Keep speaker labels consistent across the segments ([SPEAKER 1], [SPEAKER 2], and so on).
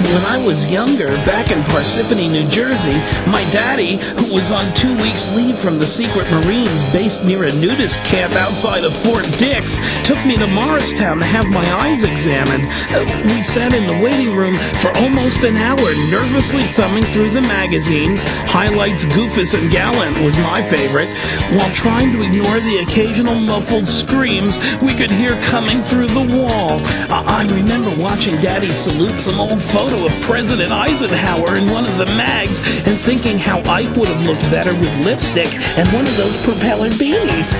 [SPEAKER 1] When I was younger, back in Parsippany, New Jersey, my daddy, who was on 2 weeks leave from the secret Marines based near a nudist camp outside of Fort Dix, took me to Morristown to have my eyes examined. We sat in the waiting room for almost an hour, nervously thumbing through the magazines. Highlights Goofus and Gallant was my favorite, while trying to ignore the occasional muffled screams we could hear coming through the wall. I remember watching Daddy salute some old photo of President Eisenhower in one of the mags and thinking how Ike would have looked better with lipstick and one of those propeller beanies.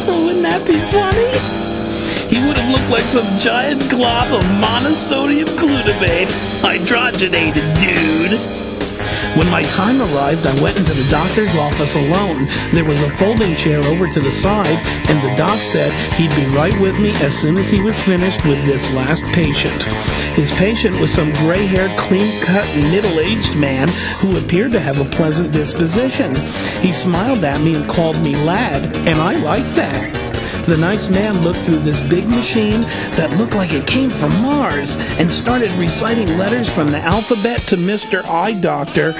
[SPEAKER 1] Wouldn't that be funny? He would have looked like some giant glob of monosodium glutamate. Hydrogenated, dude. When my time arrived, I went into the doctor's office alone. There was a folding chair over to the side, and the doc said he'd be right with me as soon as he was finished with this last patient. His patient was some gray-haired, clean-cut, middle-aged man who appeared to have a pleasant disposition. He smiled at me and called me lad, and I liked that. The nice man looked through this big machine that looked like it came from Mars and started reciting letters from the alphabet to Mr. Eye Doctor.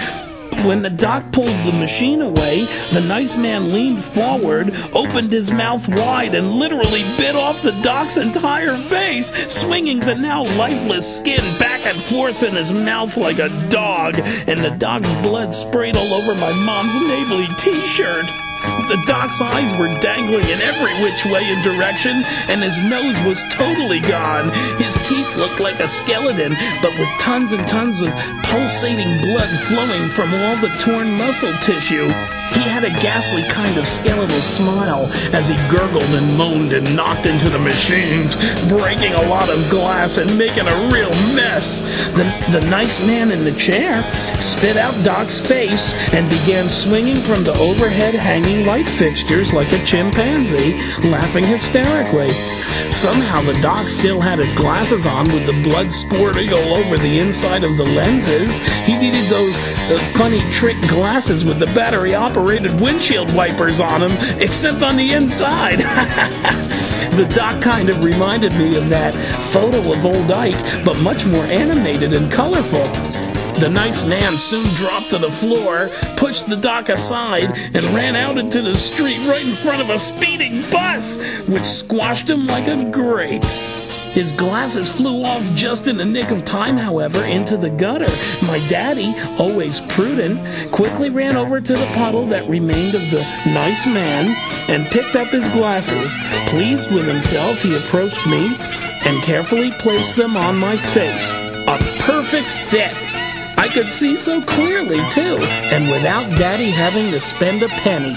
[SPEAKER 1] When the doc pulled the machine away, the nice man leaned forward, opened his mouth wide, and literally bit off the doc's entire face, swinging the now lifeless skin back and forth in his mouth like a dog, and the dog's blood sprayed all over my mom's navy t-shirt. The doc's eyes were dangling in every which way and direction, and his nose was totally gone. His teeth looked like a skeleton, but with tons and tons of pulsating blood flowing from all the torn muscle tissue. He had a ghastly kind of skeletal smile as he gurgled and moaned and knocked into the machines, breaking a lot of glass and making a real mess. The nice man in the chair spit out Doc's face and began swinging from the overhead hanging light fixtures like a chimpanzee, laughing hysterically. Somehow the doc still had his glasses on with the blood squirting all over the inside of the lenses. He needed those funny trick glasses with the battery-operated windshield wipers on them, except on the inside. The doc kind of reminded me of that photo of old Ike, but much more animated and colorful. The nice man soon dropped to the floor, pushed the doc aside, and ran out into the street right in front of a speeding bus, which squashed him like a grape. His glasses flew off just in the nick of time, however, into the gutter. My daddy, always prudent, quickly ran over to the puddle that remained of the nice man and picked up his glasses. Pleased with himself, he approached me and carefully placed them on my face. A perfect fit! I could see so clearly, too, and without Daddy having to spend a penny.